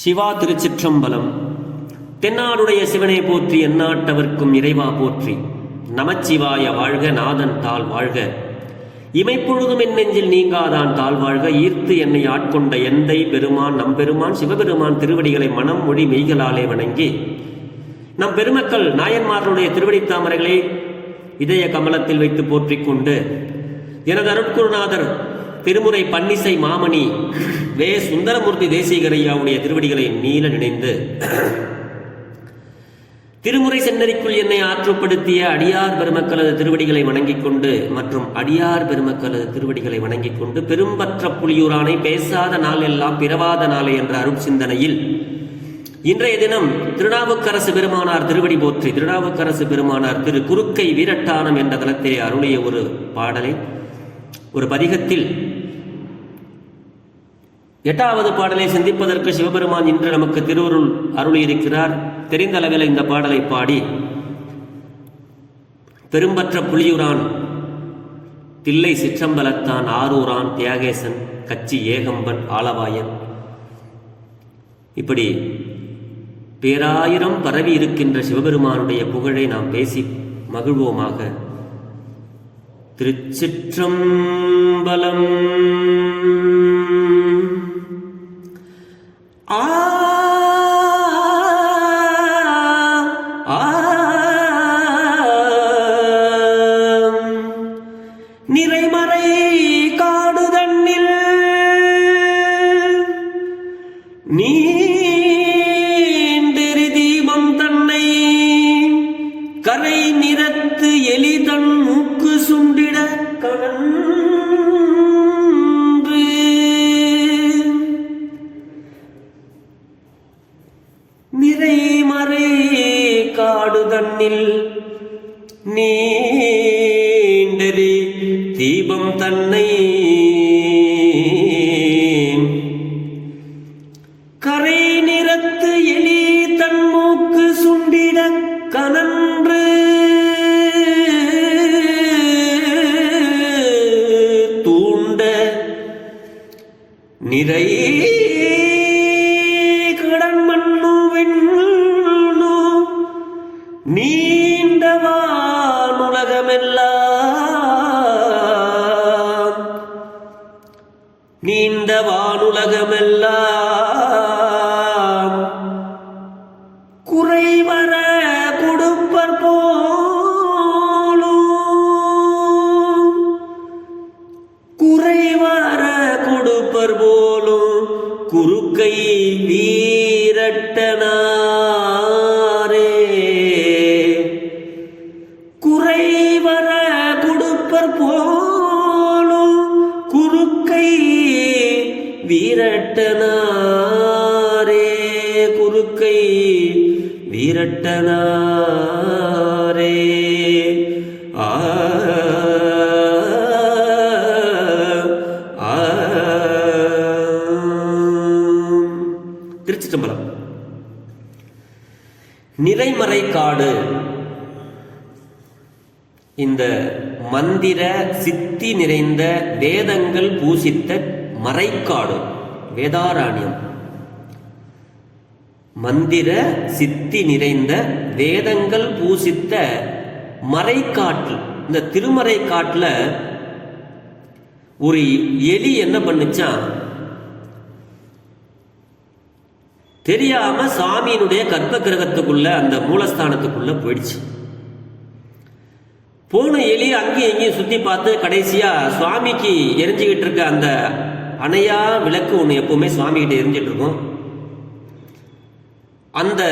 சிவா திருச்சிற்றம்பலம். தென்னாடுடைய சிவனை போற்றி, எந்நாட்டவர்க்கும் இறைவா போற்றி. நமச்சிவாய வாழ்க, நாதன் தாள் வாழ்க. இமைப்பொழுதும் என் நெஞ்சில் நீங்காதான் தாழ் வாழ்க. ஈர்த்து என்னை ஆட்கொண்ட எந்தை பெருமான் நம்பெருமான் சிவபெருமான் திருவடிகளை மனம் மொழி மெய்களாலே வணங்கி, நம் பெருமக்கள் நாயன்மார்களுடைய திருவடி தாமரைகளை இதய கமலத்தில் வைத்து போற்றிக் கொண்டு, எனது அருட்குருநாதர் திருமுறை பன்னிசை மாமணி வே சுந்தரமூர்த்தி தேசிகரையாவுடைய திருவடிகளை நீல நினைந்து, திருமுறை சென்னறிக்குள் என்னை ஆற்றுப்படுத்திய அடியார் பெருமக்களது திருவடிகளை வணங்கிக் கொண்டு மற்றும் அடியார் பெருமக்களது திருவடிகளை வணங்கிக் கொண்டு, பெரும்பற்ற புலியூரானை பேசாத நாள் எல்லாம் பிறவாத நாளை என்ற அருட்சிந்தனையில் இன்றைய தினம் திருநாவுக்கரசு பெருமானார் திருவடி போற்றி, திருநாவுக்கரசு பெருமானார் திரு குறுக்கை வீரட்டானம் என்ற தலத்திலே அருளிய ஒரு பாடலை, ஒரு பதிகத்தில் 8வது பாடலை சிந்திப்பதற்கு சிவபெருமான் இன்று நமக்கு திருவருள் அருளியிருக்கிறார். தெரிந்த அளவில் இந்த பாடலை பாடி, பெரும்பற்ற புலியூரான் தில்லை சிற்றம்பலத்தான் ஆரூரான் தியாகேசன் கச்சி ஏகம்பன் ஆலவாயன், இப்படி பேராயிரம் பரவி இருக்கின்ற சிவபெருமானுடைய புகழை நாம் பேசி மகிழ்வோமாக. திருச்சிற்றம்பலம். நிறைமறை காடுதன்னில் நீண்டெரி தீபம் தன்னை கரை நிறத்து எலிதன் மூக்கு சுண்டிட கணன்று நிறைமறை காடுதன்னில் நீண்டெரி தீபம் தன்னை கரை நிறத்து எலி தன் மூக்கு சுண்டிட கனன்று தூண்ட நிறை கடன் மண்ணு வெண்ணு நீண்டவானுலகமெல்லாம் நீண்டவானுலகமெல்லாம் குறைவர கொடுப்பர் போலும் குறைவர கொடுப்பர் போலும் குறுக்கை வீரட்டனாரே குறைவர கொடுப்பர் போலும் குறுக்கை வீரட்டனாரே குறுக்கை வீரட்டனாரே. ஆ திருச்சிற்றம்பலம். நிறைமறை காடு, இந்த மந்திர சித்தி நிறைந்த வேதங்கள் பூசித்த மறைக்காடு, வேதாரண்யம். மந்திர சித்தி நிறைந்த வேதங்கள் பூசித்த மறைக்காட்டில், இந்த திருமறை காட்டுல ஒரு எலி என்ன பண்ணுச்சான், தெரியாம சாமியினுடைய கர்ப்ப கிரகத்துக்குள்ள அந்த மூலஸ்தானத்துக்குள்ள போயிடுச்சு. போன எலி அங்கேயும் எங்கேயும் சுத்தி பார்த்து கடைசியா சுவாமிக்கு எரிஞ்சுக்கிட்டு இருக்க அந்த அணையா விளக்கு ஒன்று எப்பவுமே சுவாமி கிட்ட எரிஞ்சிட்டு இருக்கும். அந்த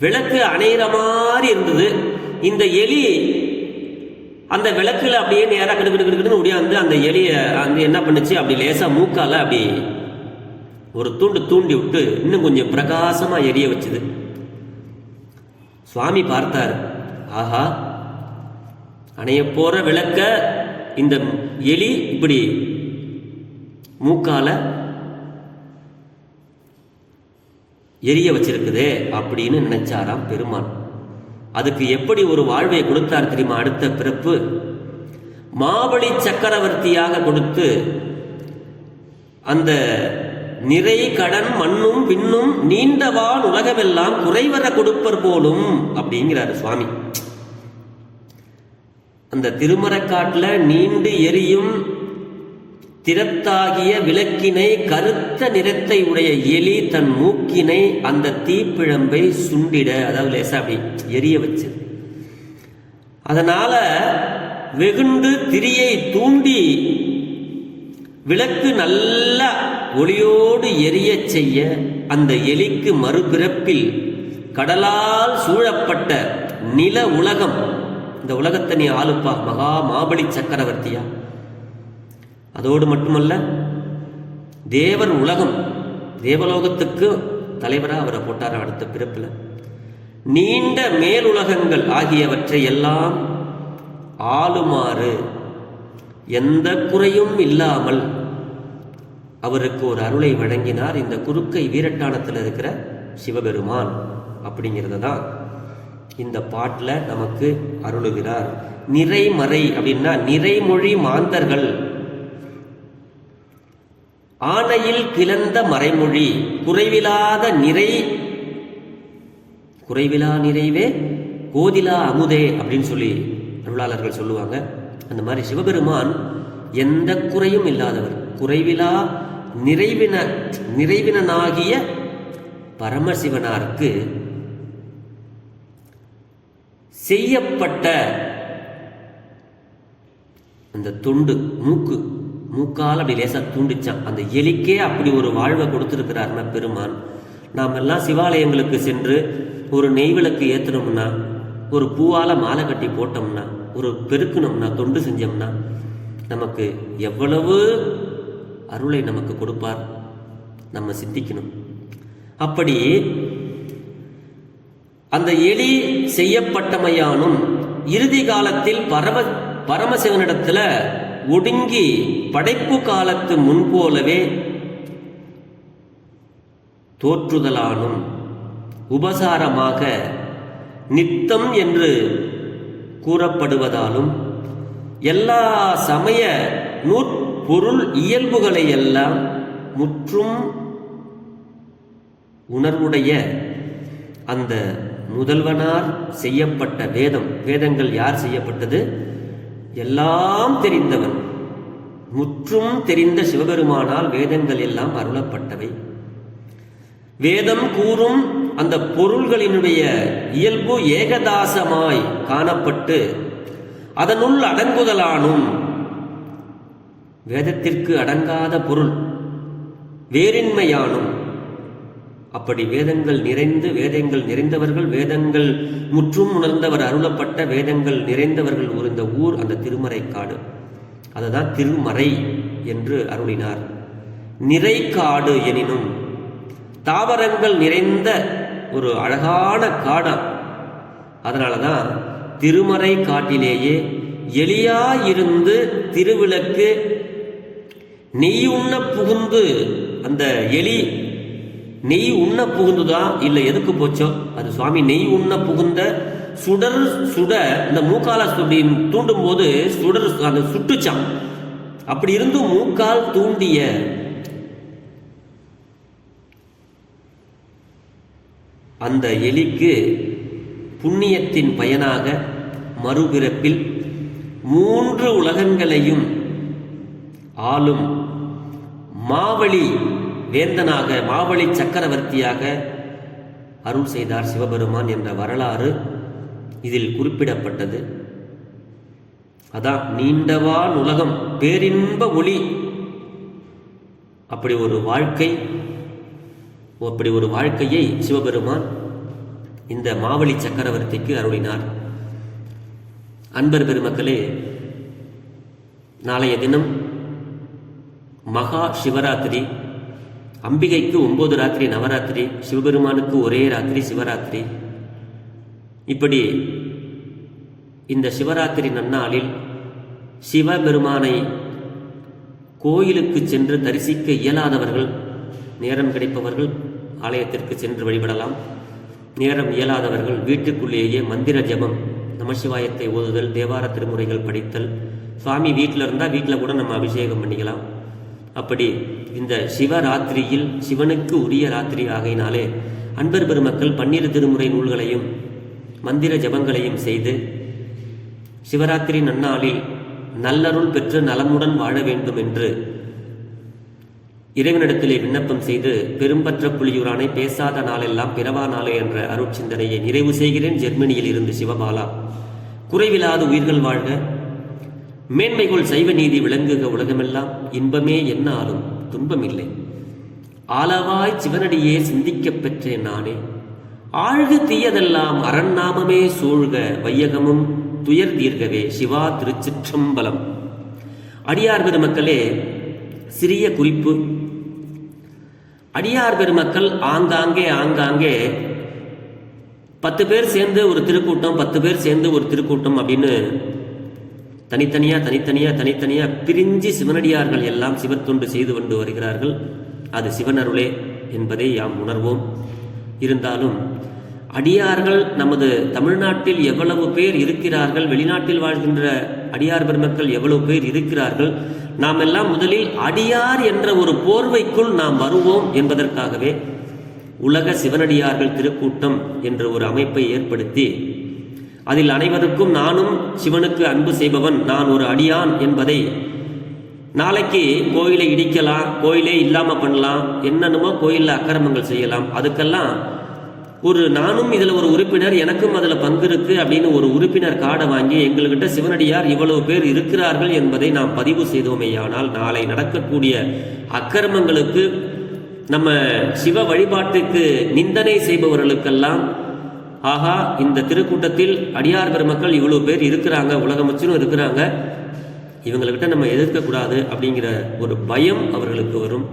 விளக்கு அணையிற மாதிரி இருந்தது. இந்த எலி அந்த விளக்குல அப்படியே நேராக கிடுக்கிட்டு முடியாது. அந்த எலிய அந்த என்ன பண்ணுச்சு, அப்படி லேசா மூக்கால அப்படி ஒரு தூண்டி விட்டு இன்னும் கொஞ்சம் பிரகாசமா எரிய வச்சுது. சுவாமி பார்த்தார், ஆஹா, அணைய போற விளக்க இந்த எலி இப்படி மூக்கால எரிய வச்சிருக்குதே அப்படின்னு நினைச்சாராம் பெருமான். அதுக்கு எப்படி ஒரு வாழ்வை கொடுத்தார் தெரியுமா? அடுத்த பிறப்பு மாவழி சக்கரவர்த்தியாக கொடுத்து அந்த நிறை கடன் மண்ணும் பின்னும் நீண்டவான் உலகமெல்லாம் குறைவர கொடுப்பர் போலும் அப்படிங்கிறாரு சுவாமி. அந்த திருமறைக்காட்டுல நீண்டு எரியும் திறத்தாகிய விளக்கினை கருத்த நிறத்தை உடைய எலி தன் மூக்கினை அந்த தீப்பிழம்பை சுண்டிட, அதாவது லேசா அப்படி எரிய வச்சு, அதனால வெகுண்டு திரியை தூண்டி விளக்கு நல்ல ஒளியோடு எரிய செய்ய அந்த எலிக்கு மறுபிறப்பில் கடலால் சூழப்பட்ட நில உலகம், இந்த உலகத்தை நீ ஆளுப்பா மகா மாபலி சக்கரவர்த்தியா, அதோடு மட்டுமல்ல தேவர் உலகம், தேவலோகத்துக்கு தலைவராக அவரை போட்டார் அடுத்த பிறப்பில். நீண்ட மேலுலகங்கள் ஆகியவற்றை எல்லாம் ஆளுமாறு எந்த குறையும் இல்லாமல் அவருக்கு ஒரு அருளை வழங்கினார் இந்த குறுக்கை வீரட்டானத்தில் இருக்கிற சிவபெருமான். அப்படிங்கிறத தான் இந்த பாட்டில் நமக்கு அருளுகிறார். நிறைமறை அப்படின்னா நிறைமொழி மாந்தர்கள், ஆணையில் கிளந்த மறைமொழி, குறைவிலாத குறைவிலா நிறைவே கோதிலா அமுதே அப்படின்னு சொல்லி அருளாளர்கள் சொல்லுவாங்க. அந்த மாதிரி சிவபெருமான் எந்த குறையும் இல்லாதவர், குறைவிலா நிறைவினாகிய பரமசிவனாருக்கு செய்யப்பட்ட அந்த தொண்டு, மூக்கால் அப்படி லேசா தூண்டிச்சான். அந்த எலிக்கே அப்படி ஒரு வாழ்வை கொடுத்துருக்கிறார்னா பெருமான். நாம் எல்லாம் சிவாலயங்களுக்கு சென்று ஒரு நெய்விளக்கு ஏற்றினோம்னா, ஒரு பூவால மாலை கட்டி போட்டோம்னா, ஒரு பெருக்கணும்னா, தொண்டு செஞ்சோம்னா நமக்கு எவ்வளவு அருளை நமக்கு கொடுப்பார் நம்ம சிந்திக்கணும். அப்படி அந்த எலி செய்யப்பட்டமையானும் இறுதி காலத்தில் பரமசிவனிடத்துல ஒடுங்கி படைப்பு காலத்து முன்போலவே தோற்றுதலானும் உபசாரமாக நித்தம் என்று கூறப்படுவதாலும் எல்லா சமய நூற்பொருள் இயல்புகளை எல்லாம் முற்றும் உணர்வுடைய அந்த முதல்வனார் செய்யப்பட்ட வேதங்கள் யார் செய்யப்பட்டது? எல்லாம் தெரிந்தவன், முற்றும் தெரிந்த சிவபெருமானால் வேதங்கள் எல்லாம் அருளப்பட்டவை. வேதம் கூறும் அந்த பொருள்களினுடைய இயல்பு ஏகதாசமாய் காணப்பட்டு அதனுள் அடங்குதலானும், வேதத்திற்கு அடங்காத பொருள் வேறின்மையானும். அப்படி வேதங்கள் நிறைந்தவர்கள், வேதங்கள் முற்றும் உணர்ந்தவர் அருளப்பட்ட வேதங்கள் நிறைந்தவர்கள் இந்த ஊர் அந்த திருமறைக்காடு. அதுதான் திருமறை என்று அருளினார். நிறைக்காடு எனினும் தாவரங்கள் நிறைந்த ஒரு அழகான காடா. அதனாலதான் திருமறை காட்டிலேயே எலியாயிருந்து திருவிளக்கு நெய் உண்ண புகுந்து, அந்த எலி நெய் உண்ண புகுந்துதான் இல்லை எதுக்கு போச்சோ அது சுவாமி நெய் உண்ண புகுந்த சுட இந்த மூக்கால தூண்டும் போது அந்த சுட்டுச்சான். அப்படி இருந்து மூக்கால் தூண்டிய அந்த எலிக்கு புண்ணியத்தின் பயனாக மறுபிறப்பில் 3 உலகங்களையும் ஆளும் மாவழி வேந்தனாக, மாவழி சக்கரவர்த்தியாக அருள் செய்தார் சிவபெருமான் என்ற வரலாறு இதில் குறிப்பிடப்பட்டது. அதான் நீண்டவான் உலகம் பேரின்ப ஒளி. அப்படி ஒரு வாழ்க்கையை சிவபெருமான் இந்த மாவழி சக்கரவர்த்திக்கு அருளினார். அன்பர் பெருமக்களே, நாளைய தினம் மகா சிவராத்திரி. அம்பிகைக்கு 9 ராத்திரி நவராத்திரி, சிவபெருமானுக்கு ஒரே ராத்திரி சிவராத்திரி. இப்படி இந்த சிவராத்திரி நன்னாளில் சிவபெருமானை கோயிலுக்கு சென்று தரிசிக்க இயலாதவர்கள், நேரம் கிடைப்பவர்கள் ஆலயத்திற்கு சென்று வழிபடலாம். நேரம் இயலாதவர்கள் வீட்டுக்குள்ளேயே மந்திர ஜபம், நமசிவாயத்தை ஓதுதல், தேவார திருமுறைகள் படித்தல், சுவாமி வீட்டில் இருந்தால் வீட்டில் கூட நம்ம அபிஷேகம் பண்ணிக்கலாம். அப்படி இந்த சிவராத்திரியில் சிவனுக்கு உரிய ராத்திரி ஆகையினாலே அன்பர் பெருமக்கள் 12 திருமுறை நூல்களையும் மந்திர ஜபங்களையும் செய்து சிவராத்திரி நன்னாளில் நல்லருள் பெற்று நலமுடன் வாழ வேண்டும் என்று இறைவனிடத்திலே விண்ணப்பம் செய்து பெரும்பற்ற புலியூரானை பேசாத நாளெல்லாம் பிறவா நாளே என்ற அருட்சிந்தனையை நிறைவு செய்கிறேன். ஜெர்மனியில் இருந்து சிவபாலா. குறைவில்லாத உயிர்கள் வாழ்க, மேன்மைகள் சைவ நீதி விளங்குக உலகமெல்லாம், இன்பமே என்ன ஆளும் துன்பமில்லை, ஆளவாய் சிவனடியே சிந்திக்கப் பெற்றேன் நானே, ஆழ்க தீயதெல்லாம் அரண்நாமமே சூழ்க, வையகமும் துயர் தீர்கவே. சிவா திருச்சிற்றம்பலம். அடியார் பெருமக்களே, சிறிய குறிப்பு. அடியார் பெருமக்கள் ஆங்காங்கே 10 பேர் சேர்ந்து ஒரு திருக்கூட்டம், 10 பேர் சேர்ந்து ஒரு திருக்கூட்டம் அப்படின்னு தனித்தனியா பிரிஞ்சு சிவனடியார்கள் எல்லாம் சிவத்தொண்டு செய்து கொண்டு வருகிறார்கள். அது சிவனருளே என்பதை யாம் உணர்வோம். இருந்தாலும் அடியார்கள் நமது தமிழ்நாட்டில் எவ்வளவு பேர் இருக்கிறார்கள், வெளிநாட்டில் வாழ்கின்ற அடியார் பெருமக்கள் எவ்வளவு பேர் இருக்கிறார்கள், நாம் எல்லாம் முதலில் அடியார் என்ற ஒரு போர்வைக்குள் நாம் வருவோம் என்பதற்காகவே உலக சிவனடியார்கள் திருக்கூட்டம் என்ற ஒரு அமைப்பை ஏற்படுத்தி அதில் அனைவருக்கும் நானும் சிவனுக்கு அன்பு செய்பவன், நான் ஒரு அடியான் என்பதை, நாளைக்கு கோயிலை இடிக்கலாம், கோயிலே இல்லாம பண்ணலாம், என்னென்னமோ கோயிலில் அக்கிரமங்கள் செய்யலாம், அதுக்கெல்லாம் ஒரு நானும் இதில் ஒரு உறுப்பினர், எனக்கும் அதில் பங்கு இருக்கு அப்படின்னு ஒரு உறுப்பினர் கார்டை வாங்கி எங்கள்கிட்ட சிவனடியார் இவ்வளவு பேர் இருக்கிறார்கள் என்பதை நாம் பதிவு செய்தோமேயானால் நாளை நடக்கக்கூடிய அக்கிரமங்களுக்கு, நம்ம சிவ வழிபாட்டுக்கு நிந்தனை செய்பவர்களுக்கெல்லாம், ஆகா இந்த திருக்கூட்டத்தில் அடியார் பெருமக்கள் இவ்வளவு பேர் இருக்கிறாங்க, உலகம் முற்றிலும் இருக்கிறாங்க, இவங்கள்கிட்ட நம்ம எதிர்க்கக்கூடாது அப்படிங்கிற ஒரு பயம் அவர்களுக்கு வரும்.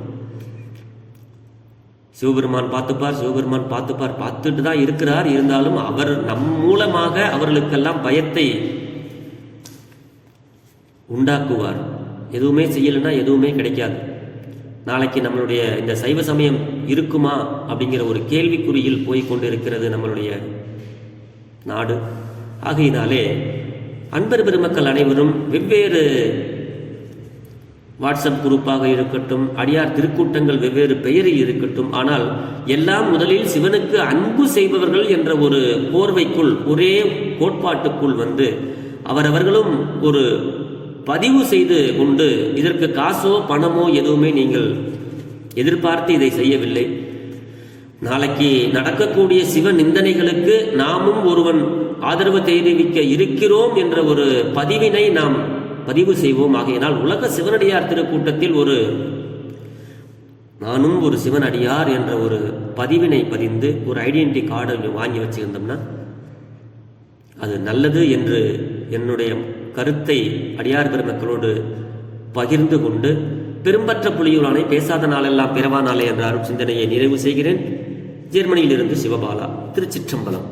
சிவபெருமான் பார்த்துப்பார் பார்த்துட்டு தான் இருக்கிறார். இருந்தாலும் அவர் நம் மூலமாக அவர்களுக்கெல்லாம் பயத்தை உண்டாக்குவார். எதுவுமே செய்யலைன்னா எதுவுமே கிடைக்காது. நாளைக்கு நம்மளுடைய இந்த சைவ சமயம் இருக்குமா அப்படிங்கிற ஒரு கேள்விக்குறியில் போய் கொண்டிருக்கிறது நம்மளுடைய நாடு. ஆகையினாலே அன்பர் பெருமக்கள் அனைவரும் வெவ்வேறு வாட்ஸ்அப் குரூப்பாக இருக்கட்டும், அடியார் திருக்கூட்டங்கள் வெவ்வேறு பெயரில் இருக்கட்டும், ஆனால் எல்லாம் முதலில் சிவனுக்கு அன்பு செய்பவர்கள் என்ற ஒரு போர்வைக்குள், ஒரே கோட்பாட்டுக்குள் வந்து அவரவர்களும் ஒரு பதிவு செய்து கொண்டு, இதற்கு காசோ பணமோ எதுவுமே நீங்கள் எதிர்பார்த்து இதை செய்யவில்லை. நாளைக்கு நடக்கக்கூடிய சிவ நிந்தனைகளுக்கு நாமும் ஒருவன் ஆதரவு தெரிவிக்க இருக்கிறோம் என்ற ஒரு பதிவினை நாம் பதிவு செய்வோம். ஆகையினால் உலக சிவனடியார் திருக்கூட்டத்தில் நானும் ஒரு சிவனடியார் என்ற ஒரு பதிவினை பதிந்து ஒரு ஐடென்டிட்டி கார்டு வாங்கி வச்சிருந்தோம்னா அது நல்லது என்று என்னுடைய கருத்தை அடியார் பெருமக்களோடு பகிர்ந்து கொண்டு, பெரும்பற்ற புலியூரானை பேசாத நாளெல்லாம் பிறவா நாளே என்ற அருட்சிந்தனையை நிறைவு செய்கிறேன். ஜெர்மனியிலிருந்து சிவபாலா. திருச்சிற்றம்பலம்.